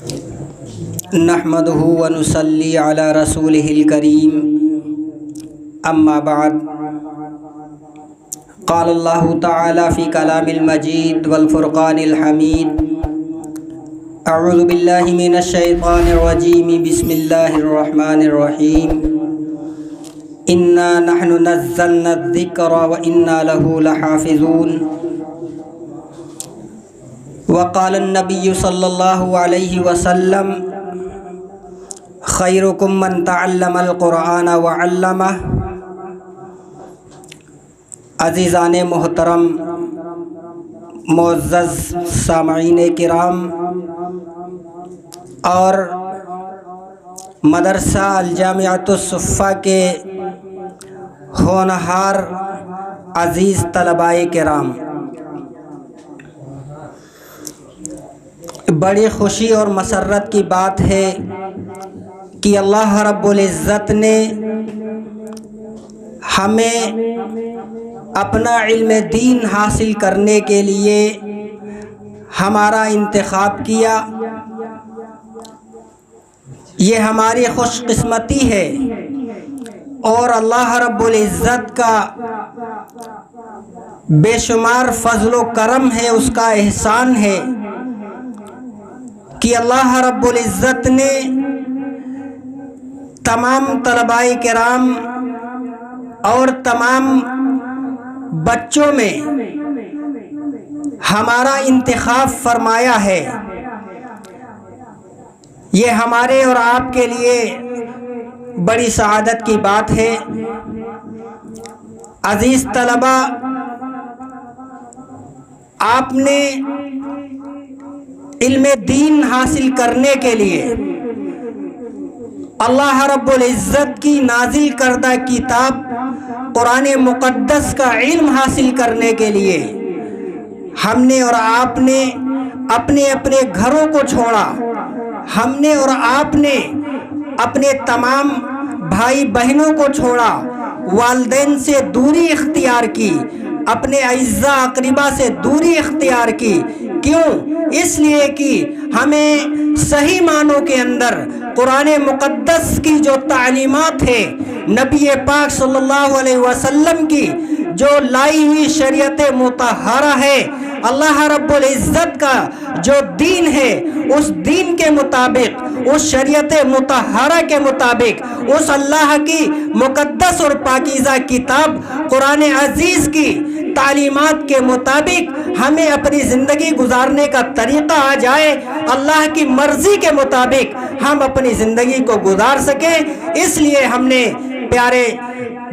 نحمده ونصلي على رسوله الكريم اما بعد قال الله تعالى في كلام المجيد والفرقان الحميد اعوذ بالله من الشيطان الرجيم بسم الله الرحمن الرحيم انا نحن نزلنا الذكر وانا له لحافظون وقال النبي صلی اللہ علیہ وسلم خیرکم من تعلم القرآن وعلمہ۔ عزیزان محترم، معزز سامعین کرام اور مدرسہ الجامعۃ الصفہ کے ہونہار عزیز طلباء کرام، بڑی خوشی اور مسرت کی بات ہے کہ اللہ رب العزت نے ہمیں اپنا علم دین حاصل کرنے کے لیے ہمارا انتخاب کیا۔ یہ ہماری خوش قسمتی ہے اور اللہ رب العزت کا بے شمار فضل و کرم ہے، اس کا احسان ہے کہ اللہ رب العزت نے تمام طلباء کرام اور تمام بچوں میں ہمارا انتخاب فرمایا ہے۔ یہ ہمارے اور آپ کے لیے بڑی سعادت کی بات ہے۔ عزیز طلباء، آپ نے علم دین حاصل کرنے کے لیے اللہ رب العزت کی نازل کردہ کتاب قرآن مقدس کا علم حاصل کرنے کے لیے ہم نے اور آپ نے اپنے اپنے گھروں کو چھوڑا، ہم نے اور آپ نے اپنے تمام بھائی بہنوں کو چھوڑا، والدین سے دوری اختیار کی، اپنے اعزاء اقربا سے دوری اختیار کی۔ کیوں؟ اس لیے کہ ہمیں صحیح معنوں کے اندر قرآن مقدس کی جو تعلیمات ہے، نبی پاک صلی اللہ علیہ وسلم کی جو لائی ہوئی شریعت مطہرہ ہے، اللہ رب العزت کا جو دین ہے، اس دین کے مطابق، اس شریعت مطہرہ کے مطابق، اس اللہ کی مقدس اور پاکیزہ کتاب قرآن عزیز کی تعلیمات کے مطابق ہمیں اپنی زندگی گزارنے کا طریقہ آ جائے، اللہ کی مرضی کے مطابق ہم اپنی زندگی کو گزار سکیں۔ اس لیے ہم نے پیارے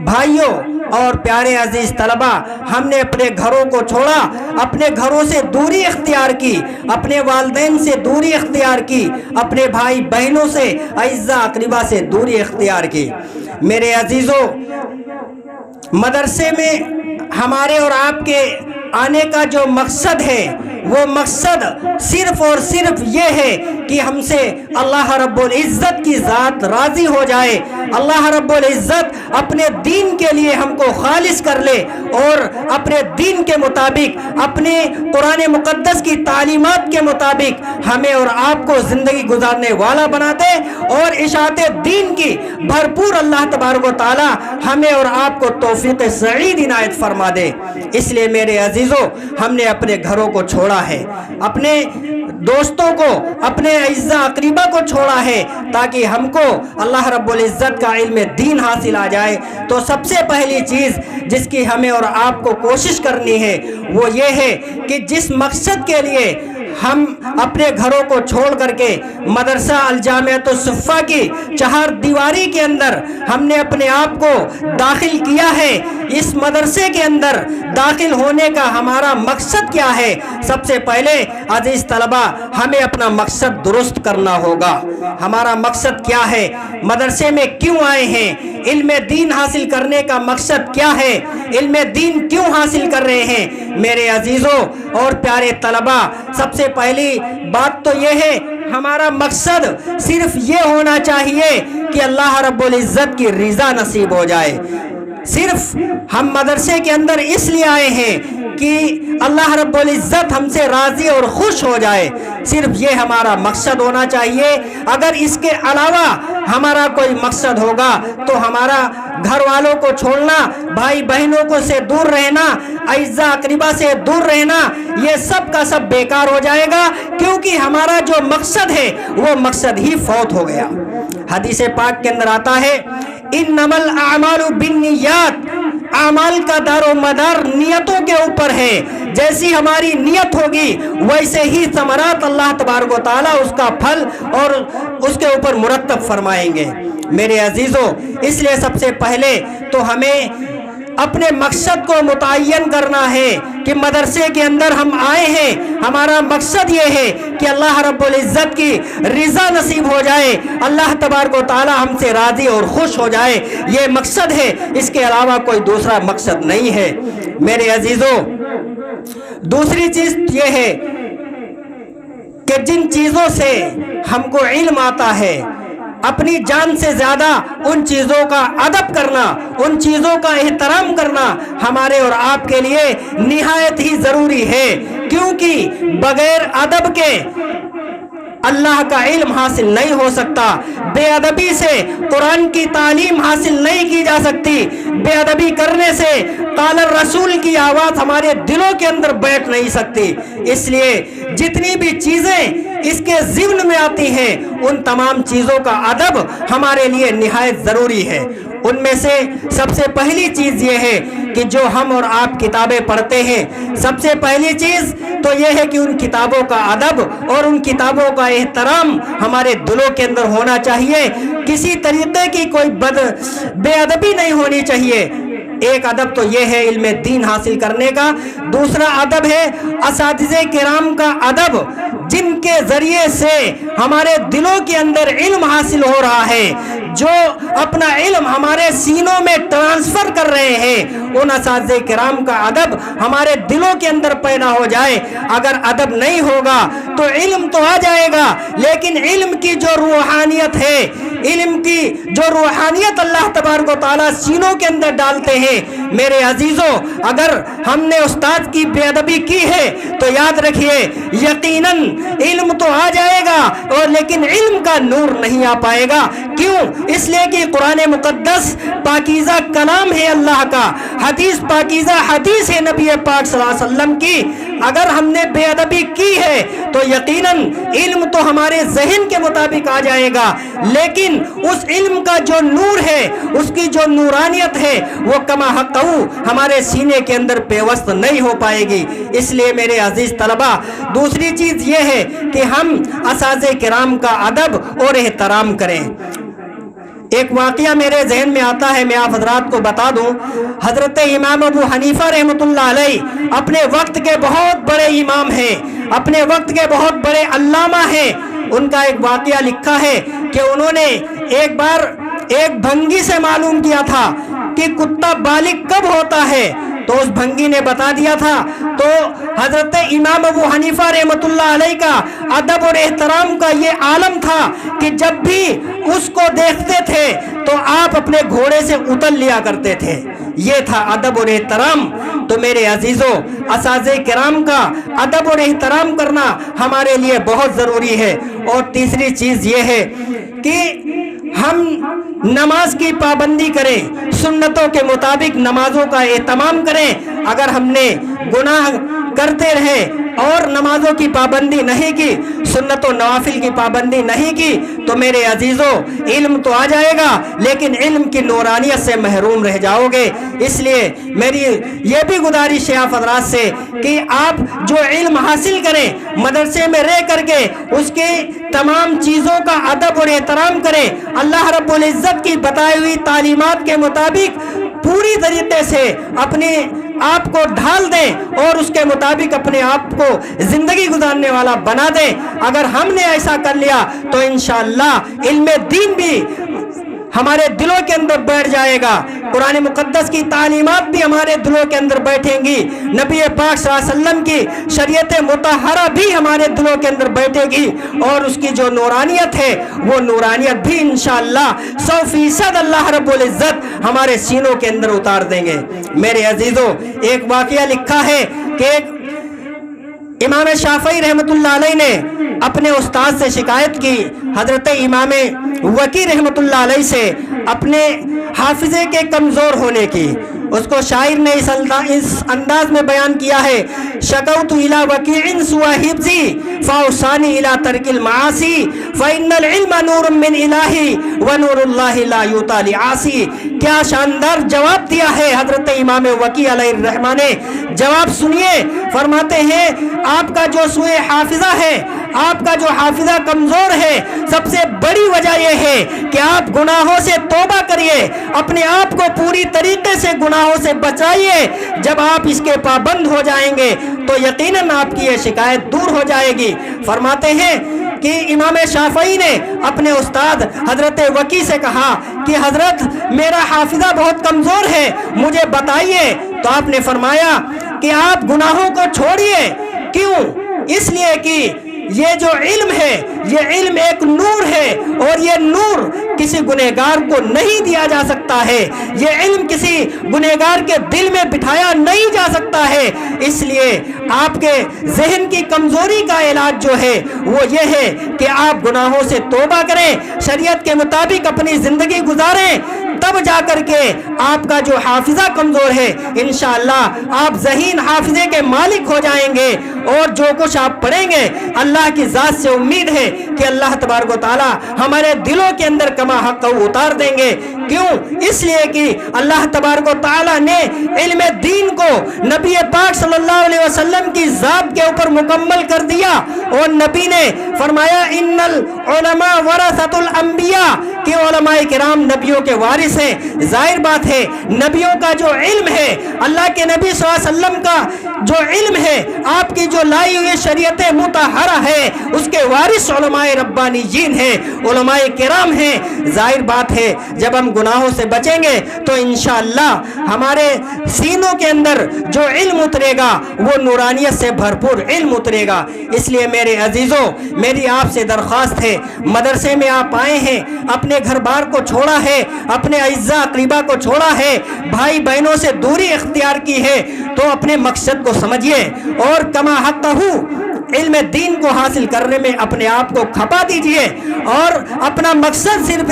بھائیوں اور پیارے عزیز طلباء، ہم نے اپنے گھروں کو چھوڑا، اپنے گھروں سے دوری اختیار کی، اپنے والدین سے دوری اختیار کی، اپنے بھائی بہنوں سے، اعزاء اقربا سے دوری اختیار کی۔ میرے عزیزوں، مدرسے میں ہمارے اور آپ کے آنے کا جو مقصد ہے، وہ مقصد صرف اور صرف یہ ہے کہ ہم سے اللہ رب العزت کی ذات راضی ہو جائے، اللہ رب العزت اپنے دین کے لیے ہم کو خالص کر لے اور اپنے دین کے مطابق، اپنے قرآن مقدس کی تعلیمات کے مطابق ہمیں اور آپ کو زندگی گزارنے والا بنا دے، اور اشاعت دین کی بھرپور اللہ تبارک و تعالی ہمیں اور آپ کو توفیق سعید عنایت فرما دے۔ اس لیے میرے عزیزوں، ہم نے اپنے گھروں کو چھوڑا ہے، اپنے دوستوں کو، اپنے اعزاء اقربا کو چھوڑا ہے، تاکہ ہم کو اللہ رب العزت کا علم دین حاصل آ جائے۔ تو سب سے پہلی چیز جس کی ہمیں اور آپ کو کوشش کرنی ہے، وہ یہ ہے کہ جس مقصد کے لیے ہم اپنے گھروں کو چھوڑ کر کے مدرسہ الجامعۃ الصفہ کی چہار دیواری کے اندر ہم نے اپنے آپ کو داخل کیا ہے، اس مدرسے کے اندر داخل ہونے کا ہمارا مقصد کیا ہے؟ سب سے پہلے عزیز طلباء، ہمیں اپنا مقصد درست کرنا ہوگا۔ ہمارا مقصد کیا ہے؟ مدرسے میں کیوں آئے ہیں؟ علم دین حاصل کرنے کا مقصد کیا ہے؟ علم دین کیوں حاصل کر رہے ہیں؟ میرے عزیزوں اور پیارے طلباء، سب سے پہلی بات تو یہ ہے، ہمارا مقصد صرف یہ ہونا چاہیے کہ اللہ رب العزت کی رضا نصیب ہو جائے۔ صرف ہم مدرسے کے اندر اس لیے آئے ہیں کہ اللہ رب العزت ہم سے راضی اور خوش ہو جائے، صرف یہ ہمارا مقصد ہونا چاہیے۔ اگر اس کے علاوہ ہمارا کوئی مقصد ہوگا تو ہمارا گھر والوں کو چھوڑنا، بھائی بہنوں کو سے دور رہنا، اعزاء اقربا سے دور رہنا، یہ سب کا سب بیکار ہو جائے گا، کیونکہ ہمارا جو مقصد ہے وہ مقصد ہی فوت ہو گیا۔ حدیث پاک کے اندر آتا ہے انما الاعمال بالنیات، اعمال کا دار و مدار نیتوں کے اوپر ہے، جیسی ہماری نیت ہوگی ویسے ہی ثمرات اللہ تبارک و تعالیٰ اس کا پھل اور اس کے اوپر مرتب فرمائیں گے۔ میرے عزیزو، اس لیے سب سے پہلے تو ہمیں اپنے مقصد کو متعین کرنا ہے کہ مدرسے کے اندر ہم آئے ہیں، ہمارا مقصد یہ ہے کہ اللہ رب العزت کی رضا نصیب ہو جائے، اللہ تبارک و تعالی ہم سے راضی اور خوش ہو جائے، یہ مقصد ہے، اس کے علاوہ کوئی دوسرا مقصد نہیں ہے۔ میرے عزیزو، دوسری چیز یہ ہے کہ جن چیزوں سے ہم کو علم آتا ہے، اپنی جان سے زیادہ ان چیزوں کا ادب کرنا، ان چیزوں کا احترام کرنا ہمارے اور آپ کے لیے نہایت ہی ضروری ہے، کیونکہ بغیر ادب کے اللہ کا علم حاصل نہیں ہو سکتا، بے ادبی سے قرآن کی تعلیم حاصل نہیں کی جا سکتی، بے ادبی کرنے سے قال الرسول کی آواز ہمارے دلوں کے اندر بیٹھ نہیں سکتی۔ اس لیے جتنی بھی چیزیں اس کے ضمن میں آتی ہیں ان تمام چیزوں کا ادب ہمارے لیے نہایت ضروری ہے۔ ان میں سے سب سے پہلی چیز یہ ہے کہ جو ہم اور آپ کتابیں پڑھتے ہیں، سب سے پہلی چیز تو یہ ہے کہ ان کتابوں کا ادب اور ان کتابوں کا احترام ہمارے دلوں کے اندر ہونا چاہیے، کسی طریقے کی کوئی بے ادبی نہیں ہونی چاہیے۔ ایک ادب تو یہ ہے علم دین حاصل کرنے کا، دوسرا ادب ہے اساتذہ کرام کا ادب، جن کے ذریعے سے ہمارے دلوں کے اندر علم حاصل ہو رہا ہے، جو اپنا علم ہمارے سینوں میں ٹرانسفر کر رہے ہیں، ان اساتذہ کرام کا ادب ہمارے دلوں کے اندر پیدا ہو جائے۔ اگر ادب نہیں ہوگا تو علم تو آ جائے گا، لیکن علم کی جو روحانیت ہے، علم کی جو روحانیت اللہ تبارک و تعالیٰ سینوں کے اندر ڈالتے ہیں، میرے عزیزوں، اگر ہم نے استاد کی بے ادبی کی ہے تو یاد رکھیے یقیناً علم تو آ جائے گا اور لیکن علم کا نور نہیں آ پائے گا۔ کیوں؟ اس لیے کہ قرآن مقدس پاکیزہ کلام ہے اللہ کا، حدیث پاکیزہ حدیث ہے نبی پاک صلی اللہ علیہ وسلم کی۔ اگر ہم نے بے ادبی کی ہے تو یقیناً علم تو ہمارے ذہن کے مطابق آ جائے گا، لیکن اس علم کا جو نور ہے، اس کی جو نورانیت ہے، وہ کما حقہ ہمارے سینے کے اندر پیوست نہیں ہو پائے گی۔ اس لیے میرے عزیز طلبہ، دوسری چیز یہ ہے کہ ہم اساتذہ کرام کا ادب اور احترام کریں۔ ایک واقعہ میرے ذہن میں آتا ہے، میں آپ حضرات کو بتا دوں۔ حضرت امام ابو حنیفہ رحمۃ اللہ علیہ اپنے وقت کے بہت بڑے امام ہیں، اپنے وقت کے بہت بڑے علامہ ہیں۔ ان کا ایک واقعہ لکھا ہے کہ انہوں نے ایک بار ایک بھنگی سے معلوم کیا تھا کہ کتا بالغ کب ہوتا ہے، تو اس بھنگی نے بتا دیا تھا۔ تو حضرت امام ابو حنیفہ رحمۃ اللہ علیہ کا ادب اور احترام کا یہ عالم تھا کہ جب بھی اس کو دیکھتے تھے تو آپ اپنے گھوڑے سے اتر لیا کرتے تھے، یہ تھا ادب اور احترام۔ تو میرے عزیزوں، اساتذہ کرام کا ادب اور احترام کرنا ہمارے لیے بہت ضروری ہے۔ اور تیسری چیز یہ ہے کہ ہم نماز کی پابندی کریں، سنتوں کے مطابق نمازوں کا اہتمام کریں۔ اگر ہم نے گناہ کرتے رہے اور نمازوں کی پابندی نہیں کی، سنت و نوافل کی پابندی نہیں کی، تو میرے عزیزوں علم تو آ جائے گا لیکن علم کی نورانیت سے محروم رہ جاؤ گے۔ اس لیے میری یہ بھی گزارش ہے آپ حضرات سے کہ آپ جو علم حاصل کریں، مدرسے میں رہ کر کے اس کے تمام چیزوں کا ادب اور احترام کریں، اللہ رب العزت کی بتائی ہوئی تعلیمات کے مطابق پوری طریقے سے اپنے آپ کو ڈھال دیں اور اس کے مطابق اپنے آپ کو زندگی گزارنے والا بنا دیں۔ اگر ہم نے ایسا کر لیا تو انشاءاللہ علم دین بھی ہمارے دلوں کے اندر بیٹھ جائے گا، قرآن مقدس کی تعلیمات بھی ہمارے دلوں کے اندر بیٹھیں گی، نبی پاک صلی اللہ علیہ وسلم کی شریعت مطہرہ بھی ہمارے دلوں کے اندر بیٹھے گی، اور اس کی جو نورانیت ہے وہ نورانیت بھی انشاءاللہ 100% اللہ رب العزت ہمارے سینوں کے اندر اتار دیں گے۔ میرے عزیزوں، ایک واقعہ لکھا ہے کہ امام شافعی رحمۃ اللہ علیہ نے اپنے استاد سے شکایت کی، حضرت امام وکی رحمۃ اللہ علیہ سے، اپنے حافظے کے کمزور ہونے کی۔ اس کو شاعر نے اس انداز میں بیان کیا ہے، شکوت الی وکیع سوء حفظی فاوصانی الی ترک المعاصی فإن العلم نور من الہ ونور اللہ لا یعطی لعاصی۔ کیا شاندار جواب دیا ہے حضرت امام وکی علیہ الرحمہ نے۔ جواب سنیے، فرماتے ہیں آپ کا جو سوء حافظہ ہے، آپ کا جو حافظہ کمزور ہے، سب سے بڑی وجہ یہ ہے کہ آپ گناہوں سے توبہ کریے، اپنے آپ کو پوری طریقے سے گناہوں سے بچائیے۔ جب آپ اس کے پابند ہو جائیں گے تو یقیناً آپ کی یہ شکایت دور ہو جائے گی۔ فرماتے ہیں کہ امام شافعی نے اپنے استاد حضرت وکی سے کہا کہ حضرت میرا حافظہ بہت کمزور ہے، مجھے بتائیے۔ تو آپ نے فرمایا کہ آپ گناہوں کو چھوڑیے۔ کیوں؟ اس لیے کہ یہ جو علم ہے، یہ علم ایک نور ہے، اور یہ نور کسی گنہگار کو نہیں دیا جا سکتا ہے، یہ علم کسی گنہگار کے دل میں بٹھایا نہیں جا سکتا ہے۔ اس لیے آپ کے ذہن کی کمزوری کا علاج جو ہے وہ یہ ہے کہ آپ گناہوں سے توبہ کریں، شریعت کے مطابق اپنی زندگی گزاریں، تب جا کر کے آپ کا جو حافظہ کمزور ہے انشاءاللہ آپ ذہین حافظے کے مالک ہو جائیں گے، اور جو کچھ آپ پڑھیں گے اللہ کی ذات سے امید ہے کہ اللہ تبارک و تعالی ہمارے دلوں کے اندر کما حق اتار دیں گے۔ کیوں؟ اس لیے کہ اللہ تبارک و تعالی نے علم دین کو نبی پاک صلی اللہ علیہ وسلم کی ذات کے اوپر مکمل کر دیا، اور نبی نے فرمایا ان العلماء ورثۃ الانبیاء کہ علماء کرام نبیوں کے وارث ہیں۔ ظاہر بات ہے نبیوں کا جو علم ہے، اللہ کے نبی صلی اللہ علیہ وسلم کا جو علم ہے، آپ کی جو لائی ہوئی شریعت مطہرہ ہے، اس کے وارث علماء ربانیین ہیں، علماء کرام ہیں۔ ظاہر بات ہے جب ہم گناہوں سے بچیں گے تو انشاءاللہ ہمارے سینوں کے اندر جو علم اترے گا وہ نورانیت سے بھرپور علم اترے گا۔ اس لیے میرے عزیزوں، میری آپ سے درخواست ہے، مدرسے میں آپ آئے ہیں، اپنے گھر بار کو چھوڑا ہے، اپنے اعزاء اقربا کو چھوڑا ہے، بھائی بہنوں سے دوری اختیار کی ہے، تو اپنے مقصد کو سمجھیے، اور کما حقہ علم دین کو حاصل کرنے میں اپنے آپ کو کھپا دیجئے، اور اپنا مقصد صرف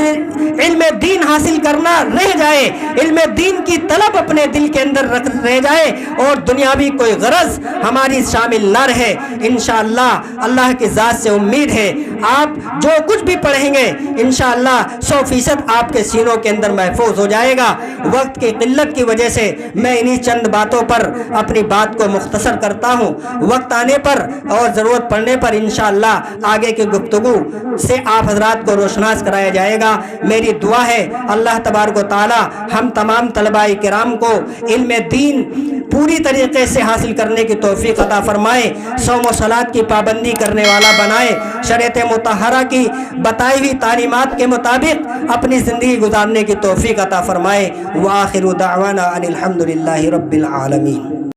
علم دین حاصل کرنا رہ جائے، علم دین کی طلب اپنے دل کے اندر رہ جائے، اور دنیاوی کوئی غرض ہماری شامل نہ رہے۔ انشاءاللہ اللہ کی ذات سے امید ہے آپ جو کچھ بھی پڑھیں گے انشاءاللہ 100% آپ کے سینوں کے اندر محفوظ ہو جائے گا۔ وقت کی قلت کی وجہ سے میں انہی چند باتوں پر اپنی بات کو مختصر کرتا ہوں، وقت آنے پر اور ضرورت پڑنے پر انشاءاللہ آگے کی گفتگو سے آپ حضرات کو روشناس کرایا جائے گا۔ میری دعا ہے اللہ تبارک و تعالی ہم تمام طلباء کرام کو علم دین پوری طریقے سے حاصل کرنے کی توفیق عطا فرمائے، صوم و صلات کی پابندی کرنے والا بنائے، شریعت مطہرہ کی بتائی ہوئی تعلیمات کے مطابق اپنی زندگی گزارنے کی توفیق عطا فرمائے۔ وآخر دعوانا ان الحمد للہ رب العالمین۔